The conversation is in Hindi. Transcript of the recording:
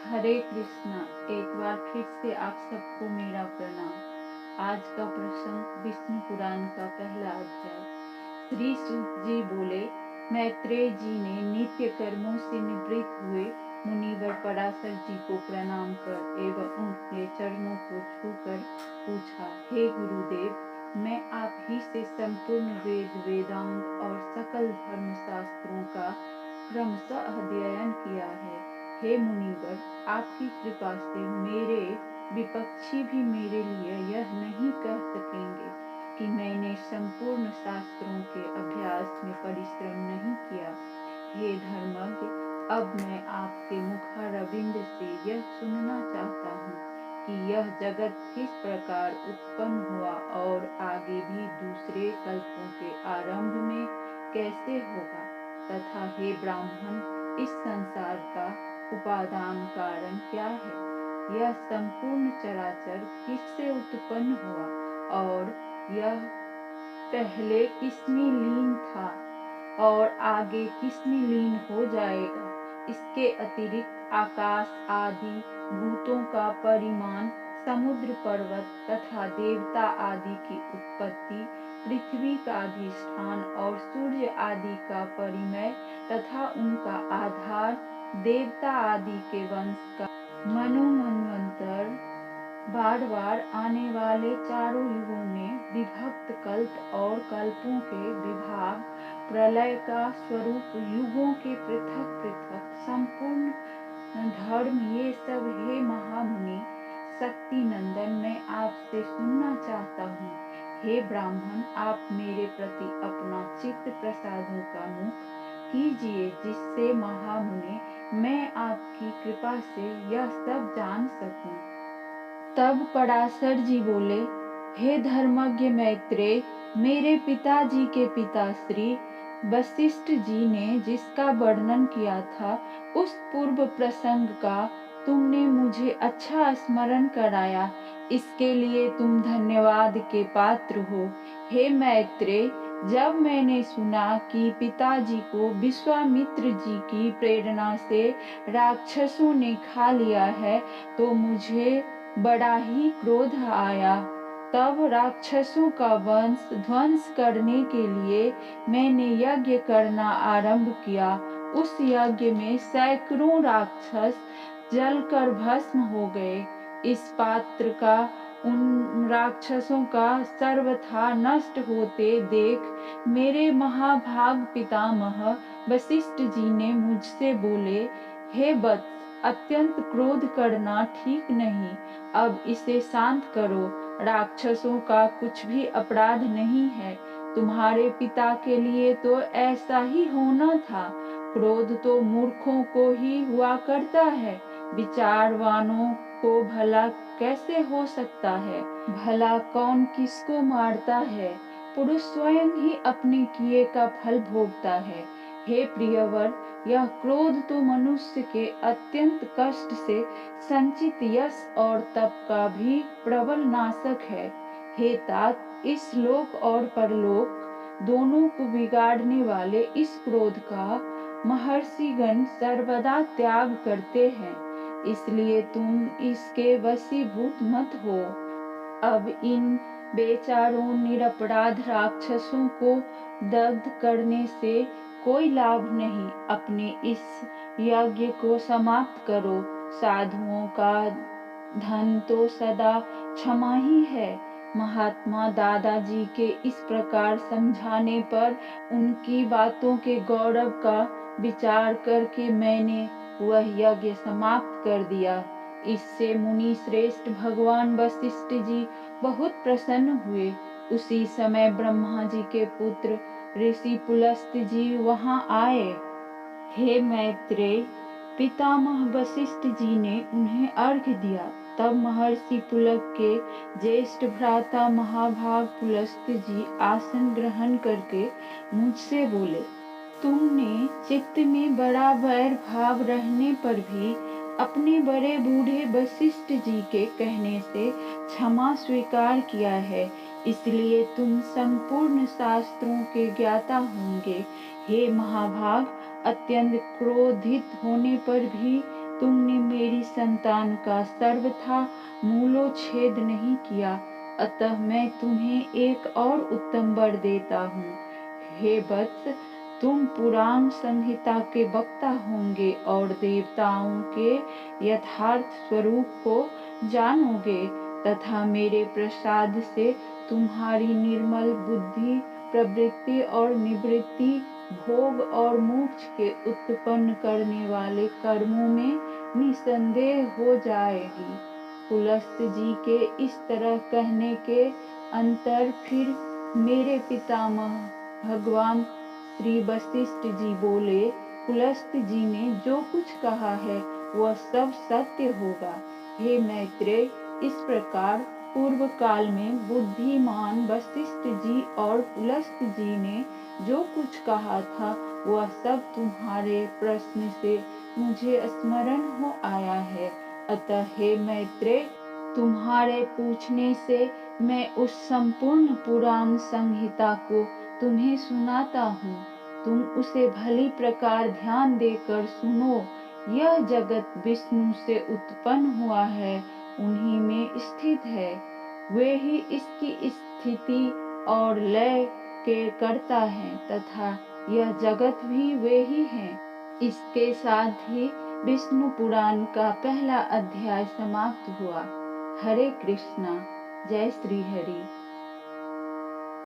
हरे कृष्णा। एक बार फिर से आप सबको मेरा प्रणाम। आज का प्रसंग विष्णु पुराण का पहला अध्याय। श्री सूत जी बोले, मैत्रेय जी ने नित्य कर्मों से निवृत्त हुए मुनिवर पराशर जी को प्रणाम कर एवं उनके चरणों को छूकर पूछा, हे गुरुदेव, मैं आप ही से संपूर्ण वेद वेदांत और सकल धर्म शास्त्रों का क्रमशः अध्ययन किया है। हे मुनिवर, आपकी कृपा से मेरे विपक्षी भी मेरे लिए यह नहीं कह सकेंगे कि मैंने संपूर्ण शास्त्रों के अभ्यास में परिश्रम नहीं किया। हे धर्मज्ञ, अब मैं आपके मुखारविंद से यह सुनना चाहता हूँ कि यह जगत किस प्रकार उत्पन्न हुआ और आगे भी दूसरे कल्पों के आरंभ में कैसे होगा, तथा हे ब्राह्मण, इस संसार का उपादान कारण क्या है? यह संपूर्ण चराचर किससे उत्पन्न हुआ और यह पहले किसमें लीन था और आगे किसमें लीन हो जाएगा? इसके अतिरिक्त आकाश आदि भूतों का परिमाण, समुद्र पर्वत तथा देवता आदि की उत्पत्ति, पृथ्वी का अधिष्ठान और सूर्य आदि का परिमय तथा उनका आधार, देवता आदि के वंश का मनोमन्वंतर, बार बार आने वाले चारों युगों में विभक्त कल्प और कल्पों के विभाग, प्रलय का स्वरूप, युगों के पृथक पृथक संपूर्ण धर्म, ये सब हे महामुनि शक्ति नंदन मैं आपसे सुनना चाहता हूँ। हे ब्राह्मण, आप मेरे प्रति अपना चित्त प्रसादों का मुख कीजिए, जिससे महामुनि मैं आपकी कृपा से यह सब जान सकूं। तब पराशर जी बोले, हे धर्मज्ञ मैत्रेय, मेरे पिताजी के पिता श्री वशिष्ठ जी ने जिसका वर्णन किया था, उस पूर्व प्रसंग का तुमने मुझे अच्छा स्मरण कराया। इसके लिए तुम धन्यवाद के पात्र हो। हे मैत्रेय, जब मैंने सुना कि पिताजी को विश्वामित्र जी की प्रेरणा से राक्षसों ने खा लिया है, तो मुझे बड़ा ही क्रोध आया। तब राक्षसों का वंश ध्वंस करने के लिए मैंने यज्ञ करना आरंभ किया। उस यज्ञ में सैकड़ों राक्षस जलकर भस्म हो गए। इस पात्र का उन राक्षसों का सर्वथा नष्ट होते देख मेरे महाभाग पितामह वशिष्ठ जी ने मुझसे बोले, हे वत्स, अत्यंत क्रोध करना ठीक नहीं, अब इसे शांत करो। राक्षसों का कुछ भी अपराध नहीं है। तुम्हारे पिता के लिए तो ऐसा ही होना था। क्रोध तो मूर्खों को ही हुआ करता है, विचारवानों को भला कैसे हो सकता है? भला कौन किसको मारता है? पुरुष स्वयं ही अपने किए का फल भोगता है। हे प्रियवर, यह क्रोध तो मनुष्य के अत्यंत कष्ट से संचित यश और तप का भी प्रबल नाशक है। हे तात, इस लोक और परलोक दोनों को बिगाड़ने वाले इस क्रोध का महर्षिगण सर्वदा त्याग करते हैं, इसलिए तुम इसके वशीभूत मत हो। अब इन बेचारों निरपराध राक्षसों को दग्ध करने से कोई लाभ नहीं। अपने इस यज्ञ को समाप्त करो। साधुओं का धन तो सदा क्षमा ही है। महात्मा दादाजी के इस प्रकार समझाने पर उनकी बातों के गौरव का विचार करके मैंने वह यज्ञ समाप्त कर दिया। इससे मुनि श्रेष्ठ भगवान वशिष्ठ जी बहुत प्रसन्न हुए। उसी समय ब्रह्मा जी के पुत्र ऋषि पुलस्त जी वहां आए। हे मैत्रेय, पितामह वशिष्ठ जी ने उन्हें अर्घ्य दिया। तब महर्षि पुलक के ज्येष्ठ भ्राता महाभाग पुलस्त जी आसन ग्रहण करके मुझसे बोले, तुमने चित्त में बड़ा वैर भाव रहने पर भी अपने बड़े बूढ़े वशिष्ठ जी के कहने से क्षमा स्वीकार किया है, इसलिए तुम संपूर्ण शास्त्रों के ज्ञाता होंगे। हे महाभाग, अत्यंत क्रोधित होने पर भी तुमने मेरी संतान का सर्वथा मूलोच्छेद नहीं किया, अतः मैं तुम्हें एक और उत्तम वर देता हूँ। हे वत्स, तुम पुराण संहिता के वक्ता होंगे और देवताओं के यथार्थ स्वरूप को जानोगे, तथा मेरे प्रसाद से तुम्हारी निर्मल बुद्धि, प्रवृत्ति और निवृत्ति, भोग और मोक्ष के उत्पन्न करने वाले कर्मों में निसंदेह हो जाएगी। पुलस्त जी के इस तरह कहने के अंतर फिर मेरे पितामह भगवान श्री वशिष्ठ जी बोले, पुलस्त जी ने जो कुछ कहा है वह सब सत्य होगा। हे मैत्रेय, इस प्रकार पूर्व काल में बुद्धिमान वशिष्ठ जी और पुलस्त जी ने जो कुछ कहा था वह सब तुम्हारे प्रश्न से मुझे स्मरण हो आया है। अतः हे मैत्रेय, तुम्हारे पूछने से मैं उस संपूर्ण पुराण संहिता को तुम्हें सुनाता हूँ। तुम उसे भली प्रकार ध्यान देकर सुनो। यह जगत विष्णु से उत्पन्न हुआ है, उन्हीं में स्थित है। वे ही इसकी स्थिति और लय के कर्ता हैं, तथा यह जगत भी वे ही हैं। इसके साथ ही विष्णु पुराण का पहला अध्याय समाप्त हुआ। हरे कृष्णा। जय श्री हरि।